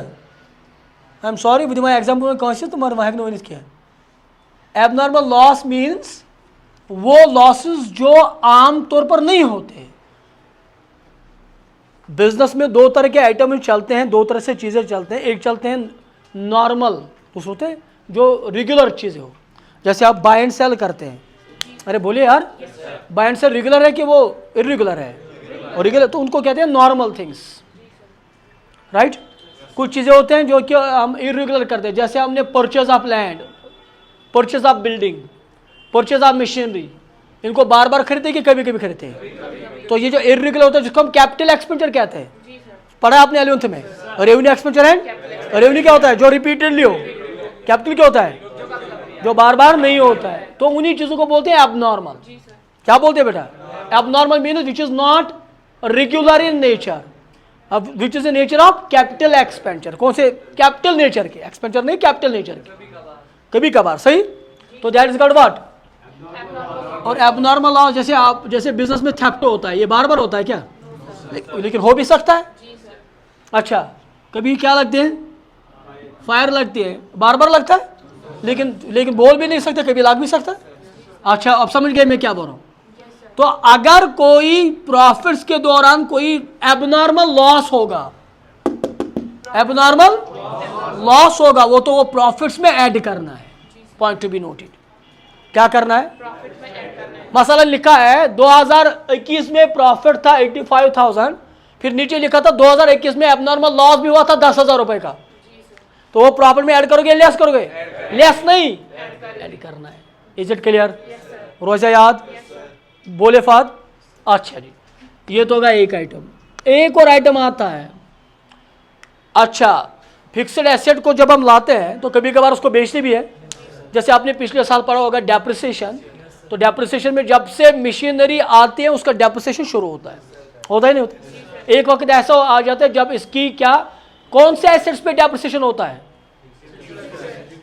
am sorry with my example में कौन से तुम्हारे वहां ने किया। एबनॉर्मल लॉस मीन्स वो लॉसेस जो आम तौर पर नहीं होते। बिजनेस में दो तरह के आइटम चलते हैं, दो तरह से चीजें चलते हैं। एक चलते हैं नॉर्मल, कुछ होते हैं जो रेगुलर चीजें हो, जैसे आप बाय एंड सेल करते हैं। अरे बोलिए यार, बाय एंड सेल रेगुलर है कि वो इरेगुलर है, और रेगुलर तो उनको कहते हैं नॉर्मल थिंग्स, राइट। कुछ चीज़ें होते हैं जो कि हम इरेगुलर करते हैं, जैसे हमने purchase of land, purchase of building, purchase of machinery, इनको बार बार खरीदते कि कभी कभी खरीदते हैं। तो ये जो इरेगुलर होता है जिसको हम कैपिटल एक्सपेंडिचर कहते हैं, पढ़ा आपने 11th में। रेवेन्यू एक्सपेंडिचर है, रेवेन्यू क्या होता है, जो रिपीटेडली हो। कैपिटल क्या होता है, जो बार बार नहीं होता है। तो उन्हीं चीजों को बोलते हैं एबनॉर्मल। क्या बोलते हैं बेटा, abnormal mean which is not regular in nature, which is the nature of capital expenditure. कौन से, कैपिटल नेचर के, एक्सपेंडिचर नहीं, कैपिटल नेचर के, कभी कभार, सही। तो दैट इज कॉल्ड व्हाट। और एबनॉर्मल लॉस, जैसे आप, जैसे बिजनेस में थेफ्ट होता है, ये बार बार होता है क्या, लेकिन हो भी सकता है। अच्छा, कभी क्या लगते हैं, फायर लगती है, बार बार लगता है, लेकिन बोल भी नहीं सकते, कभी लग भी सकता है। अच्छा, अब समझ गए मैं क्या बोल रहा हूँ। तो अगर कोई प्रॉफिट्स के दौरान कोई एबनॉर्मल लॉस होगा, एबनॉर्मल लॉस होगा, वो प्रॉफिट्स में ऐड करना है। पॉइंट टू बी नोटेड, क्या करना है? मसलन लिखा है 2021 में प्रॉफिट था 85,000, फिर नीचे लिखा था 2021 में एबनॉर्मल लॉस भी हुआ था 10,000 रुपए का, तो वो प्रॉफिट में ऐड करोगे, लेस करोगे? लेस नहीं, ऐड करना है। Is it clear? रोजा याद? बोले फाद? अच्छा जी, ये तो होगा एक आइटम। एक और आइटम आता है, अच्छा, फिक्स्ड एसेट को जब हम लाते हैं तो कभी कभार उसको बेचते भी है। जैसे आपने पिछले साल पढ़ा होगा डेप्रिसिएशन, तो डेप्रिसिएशन में जब से मशीनरी आती है उसका डेप्रिसिएशन शुरू होता है ही नहीं होता? एक वक्त ऐसा आ जाता है जब इसकी क्या, कौन से एसेट्स पे डेप्रिसिएशन होता है?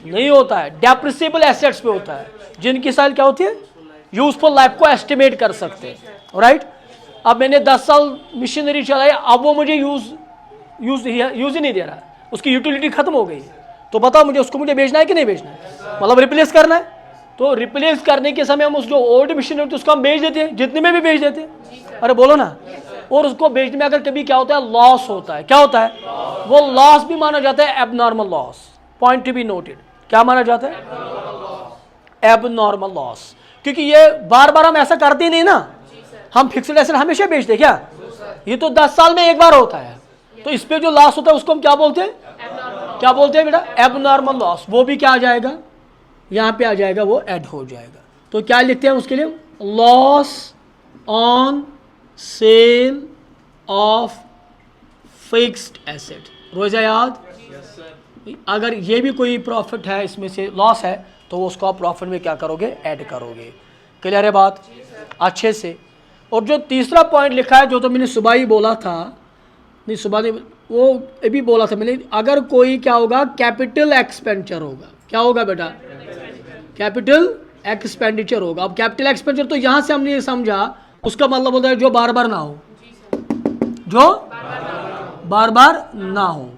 नहीं होता है, डेप्रिसिएबल एसेट्स पे होता है, जिनकी साल क्या होती है, यूजफुल लाइफ को एस्टिमेट कर सकते हैं, राइट? अब मैंने 10 साल मशीनरी चलाई, अब वो मुझे यूज ही नहीं दे रहा, उसकी यूटिलिटी खत्म हो गई, तो बताओ मुझे उसको मुझे बेचना है कि नहीं बेचना है? मतलब रिप्लेस करना है। तो रिप्लेस करने के समय हम उस जो ओल्ड मशीनरी होती है उसको हम बेच देते हैं, जितने में भी बेच देते हैं। अरे बोलो ना। और उसको बेचने में अगर कभी क्या होता है, लॉस होता है। क्या होता है? वो लॉस भी माना जाता है abnormal loss. Point to be noted, क्या माना जाता है? Abnormal loss. क्योंकि ये बार बार हम ऐसा करते ही नहीं ना, हम फिक्स्ड एसेट हमेशा बेचते क्या? ये तो 10 साल में एक बार होता है, तो इस पे जो लॉस होता है उसको हम क्या बोलते हैं? क्या बोलते हैं बेटा? Abnormal loss. वो भी क्या आ जाएगा, यहाँ पे आ जाएगा, वो ऐड हो जाएगा। तो क्या लिखते हैं उसके लिए? Loss on sale of fixed asset. रोजा याद? अगर ये भी कोई प्रॉफिट है, इसमें से लॉस है, तो वो उसको आप प्रॉफिट में क्या करोगे? ऐड करोगे। क्लियर है बात? अच्छे से। और जो तीसरा पॉइंट लिखा है, जो तो मैंने सुबह ही बोला था, नहीं सुबह नहीं, वो अभी बोला था मैंने, अगर कोई क्या होगा, कैपिटल एक्सपेंडिचर होगा। क्या होगा बेटा? कैपिटल एक्सपेंडिचर होगा। अब कैपिटल एक्सपेंडिचर तो यहाँ से हमने ये समझा, उसका मतलब होता है जो बार बार ना हो, जो बार बार ना हो।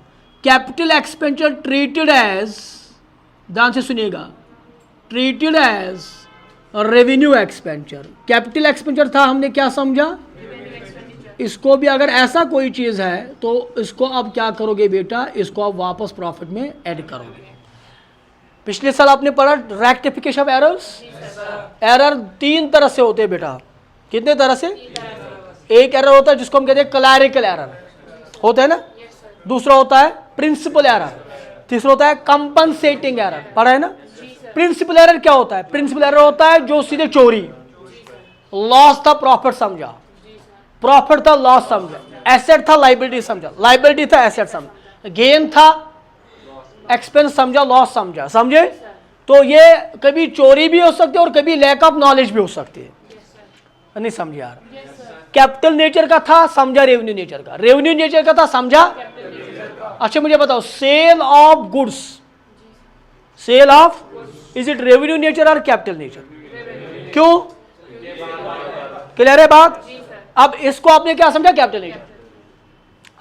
कैपिटल एक्सपेंडिचर ट्रीटेड एज, ध्यान से सुनिएगा, treated as revenue expenditure. Capital expenditure था, हमने क्या समझा? इसको भी अगर ऐसा कोई चीज़ है तो इसको आप क्या करोगे बेटा? इसको आप वापस प्रॉफिट में ऐड करोगे। पिछले साल आपने पढ़ा रेक्टिफिकेशन ऑफ एरर्स। एरर 3 तरह से होते हैं बेटा। कितने तरह से? एक एरर होता है जिसको हम कहते हैं क्लैरिकल एरर, होता है ना। दूसरा होता है प्रिंसिपल एरर, तीसरा होता है कंपनसेटिंग एरर। पढ़ा है ना? प्रिंसिपल एरर क्या होता है? प्रिंसिपल एरर होता है जो सीधे चोरी, लॉस था प्रॉफिट समझा, प्रॉफिट था लॉस समझा, एसेट था लाइबिलिटी समझा, लाइबिलिटी था एसेट समझा, गेन था एक्सपेंस समझा, लॉस समझा। समझे? तो ये कभी चोरी भी हो सकती है और कभी लैक ऑफ नॉलेज भी हो सकती है। नहीं समझे यार? कैपिटल नेचर का था, समझा रेवेन्यू नेचर का, रेवेन्यू नेचर का था, समझा। अच्छा मुझे बताओ, sale of goods, sale of, is it revenue nature और कैपिटल नेचर? क्यों? क्लियर है बात? अब इसको आपने क्या समझा? कैपिटल नेचर,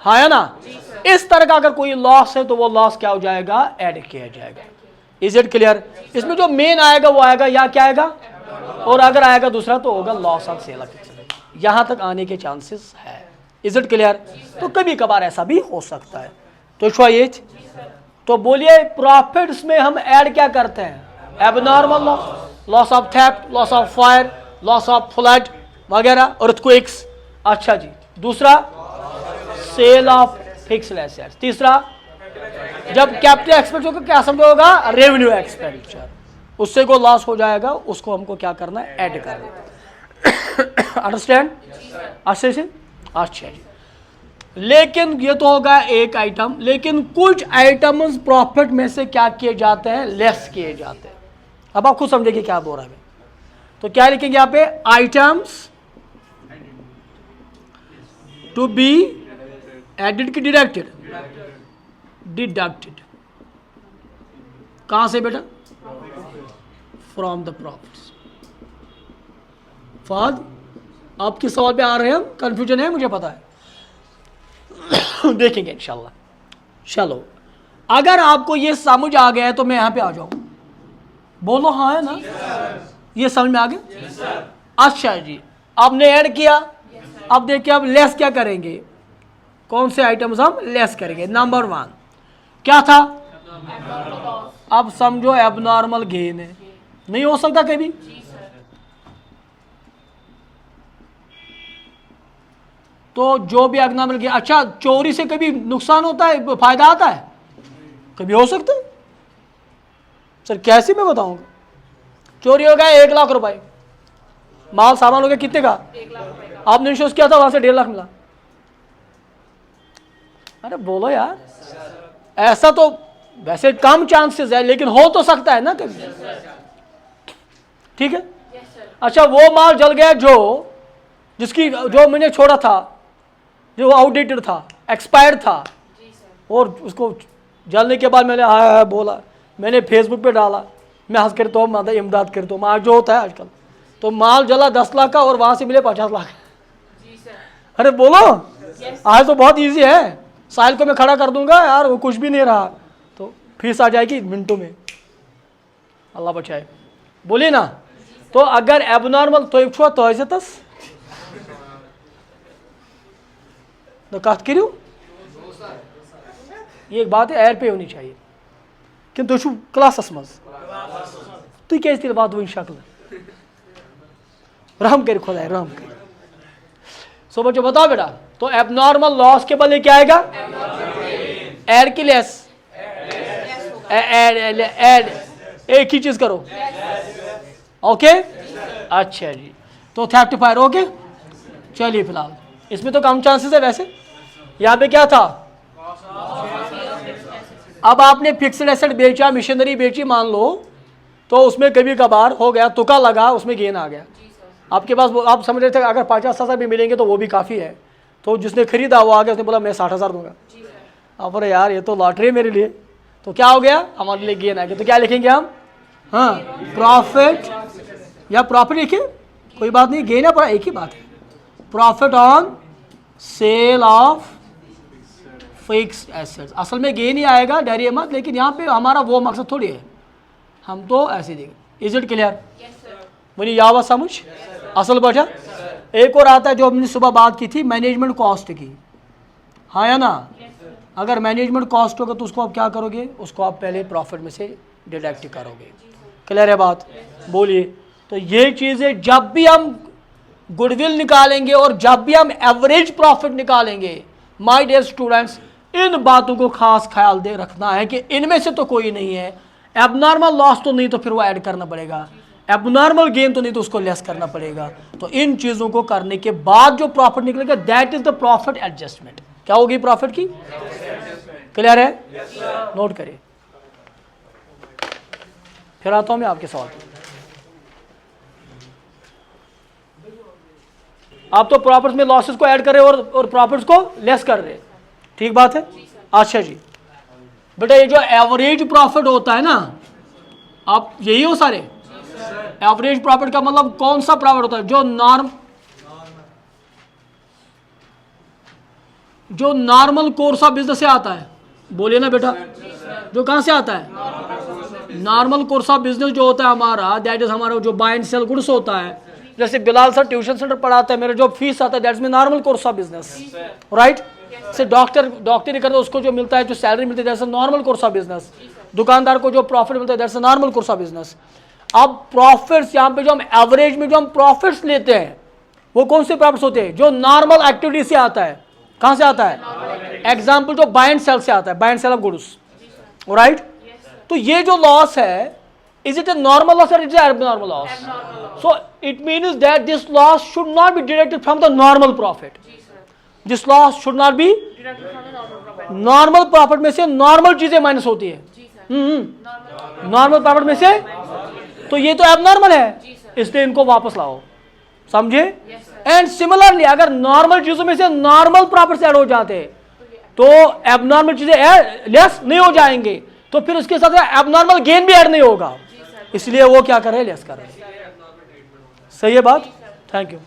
हाँ है ना? इस तरह का अगर कोई लॉस है तो वो लॉस क्या हो जाएगा? ऐड किया जाएगा। Is it clear? इसमें जो मेन आएगा वो आएगा, या क्या आएगा, और अगर आएगा दूसरा तो होगा loss of sale of fixed. यहां तक आने के चांसेस है। Is it clear? तो कभी कभार ऐसा भी हो सकता है। तो शोइज, तो बोलिए प्रॉफिट्स में हम ऐड क्या करते हैं? Abnormal loss, loss of theft, loss of fire, loss of flood वगैरह, अर्थक्वेक्स। अच्छा जी, दूसरा सेल ऑफ फिक्स्ड एसेट्स। तीसरा, जब कैपिटल एक्सपेंडिचर को क्या समझोगा? रेवेन्यू एक्सपेंडिचर, उससे को लॉस हो जाएगा, उसको हमको क्या करना है? ऐड करना है। अंडरस्टैंड? अच्छे से? अच्छा जी। लेकिन ये तो होगा एक आइटम, लेकिन कुछ आइटम्स प्रॉफिट में से क्या किए जाते हैं? लेस किए जाते हैं। अब आप खुद समझेंगे क्या बोल रहा है। तो क्या लिखेंगे यहाँ पे? आइटम्स टू बी एडिड की डिडक्टेड? डिडक्टेड कहां से बेटा? From the profits. फाद आपके सवाल पे आ रहे हैं हम, कंफ्यूजन है मुझे पता है, देखेंगे इंशाल्लाह। चलो, अगर आपको ये समझ आ गया है तो मैं यहाँ पे आ जाऊँ, बोलो हाँ है ना? ये समझ में आ गया? अच्छा जी, आपने ऐड किया, अब देखिए अब लेस क्या करेंगे, कौन से आइटम्स हम लेस करेंगे। नंबर 1 क्या था? अब समझो एबनॉर्मल गेन है, नहीं हो सकता कभी। तो जो भी एबनॉर्मल गेन, अच्छा चोरी से कभी नुकसान होता है, फायदा आता है? कभी हो सकता है सर, कैसे मैं बताऊंगा? चोरी हो गया 1 लाख रुपए, माल सामान हो गया कितने का? 1 लाख रुपए का। आपने इंश्योरेंस किया था, वहां से 1.5 लाख मिला। अरे बोलो यार, ऐसा तो वैसे कम चांसेस है, लेकिन हो तो सकता है ना कभी। ठीक है। अच्छा वो माल जल गया जो मैंने छोड़ा था, जो आउटडेटेड था, एक्सपायर्ड था, और उसको जलने के बाद मैंने बोला, मैंने फेसबुक पे डाला, मैं हंस कर तो मादा इमदाद कर तो आज जो होता है आजकल, तो माल जला 10 लाख का और वहां से मिले 50 लाख। अरे बोलो, आज तो बहुत इजी है, साहिल को मैं खड़ा कर दूंगा यार, वो कुछ भी नहीं रहा, तो फीस आ जाएगी मिनटों में, अल्लाह बचाए। बोलिए ना। तो अगर एबनॉर्मल तो कत करू, ये एक बात है, एयर पे होनी चाहिए कि तुम क्लासस मज तु क्या बात वन शक्ल रहम कर खुदा रहम कर। सो बच्चों बताओ बेटा, तो एबनॉर्मल लॉस के बदले क्या आएगा? एड की लेस, एड एक ही चीज करो। ओके अच्छा जी, तो थेफ्टिफायर ओके। चलिए फिलहाल इसमें तो कम चांसेस है वैसे। यहाँ पे क्या था? अब आपने फिक्स्ड एसेट बेचा, मशीनरी बेची मान लो, तो उसमें कभी कभार हो गया, तुका लगा, उसमें गेन आ गया आपके पास। आप समझ रहे थे अगर 50,000 भी मिलेंगे तो वो भी काफ़ी है, तो जिसने खरीदा वो आ गया, उसने बोला मैं 60,000 दूंगा। अब अरे यार ये तो लॉटरी है मेरे लिए, तो क्या हो गया? हमारे लिए गेन आ गया। तो क्या लिखेंगे हम? हाँ, प्रॉफिट या प्रॉफिट लिखिए, कोई बात नहीं, गेन है पर एक ही बात है, profit on sale of fixed assets. असल में गेन ही आएगा, डरिए मत, लेकिन यहाँ पे हमारा वो मकसद थोड़ी है, हम तो ऐसे देंगे। Is it clear? मुझे यावा समझ असल बचा। एक और आता है जो हमने सुबह बात की थी, मैनेजमेंट कॉस्ट की, हाँ या ना? अगर मैनेजमेंट कॉस्ट होगा तो उसको आप क्या करोगे? उसको आप पहले प्रॉफिट में से डिडक्ट करोगे। क्लियर है बात? बोलिए। तो ये चीज़ें जब भी हम गुडविल निकालेंगे और जब भी हम एवरेज प्रॉफिट निकालेंगे, माय डियर स्टूडेंट्स, इन बातों को खास ख्याल दे रखना है कि इनमें से तो कोई नहीं है। एबनॉर्मल लॉस तो नहीं तो फिर वो ऐड करना पड़ेगा, एबनॉर्मल गेन तो नहीं तो उसको लेस करना पड़ेगा। तो इन चीज़ों को करने के बाद जो प्रॉफिट निकलेगा, that is the profit adjustment. क्या होगी प्रॉफिट की? क्लियर है? नोट करिए। फिर आता हूं मैं आपके सवाल। आप तो प्रॉफिट्स में लॉसेस को ऐड कर रहे हो और प्रॉफिट्स को लेस कर रहे हैं, ठीक बात है। अच्छा जी बेटा, ये जो एवरेज प्रॉफिट होता है ना, आप यही हो सारे? एवरेज प्रॉफिट का मतलब कौन सा प्रॉफिट होता है? जो नॉर्मल कोर्स ऑफ बिजनेस से आता है। बोलिए ना बेटा, जो कहां से आता है? नॉर्मल कोर्स ऑफ बिजनेस जो होता है हमारा, दैट इज हमारा जो बाय एंड सेल गुड्स होता है। जैसे बिलाल सर ट्यूशन सेंटर पढ़ाते हैं, मेरा जो फीस आता है that is normal course of business, right. से डॉक्टरी करते उसको जो मिलता है, जो सैलरी मिलती है, that's normal course of business. दुकानदार को जो प्रॉफिट मिलता है that's normal course of business. अब प्रॉफिट्स यहाँ पे जो हम एवरेज में जो हम प्रॉफिट्स लेते हैं, वो कौन से प्रॉफिट्स होते हैं? जो नॉर्मल एक्टिविटी से आता है। कहां से आता है? एग्जाम्पल जो बाय एंड सेल से आता है, buy and sale of goods, right. तो ये जो लॉस है, is it a normal loss or it is an abnormal loss? So it means that this loss should not be deducted from the normal profit. This loss should not be deducted from the normal profit. Normal profit में से नॉर्मल चीजें माइनस होती है। नॉर्मल प्रॉफिट में से, तो ये तो एबनॉर्मल है, इसलिए इनको वापस लाओ, समझे। एंड सिमिलरली अगर नॉर्मल चीजों में से नॉर्मल प्रॉफिट ऐड हो जाते तो एबनॉर्मल चीजें लेस नहीं हो जाएंगे, तो फिर उसके साथ एबनॉर्मल गेन भी ऐड नहीं होगा, इसलिए वो क्या कर रहे हैं? लेस कर रहे हैं। सही है बात? Thank you.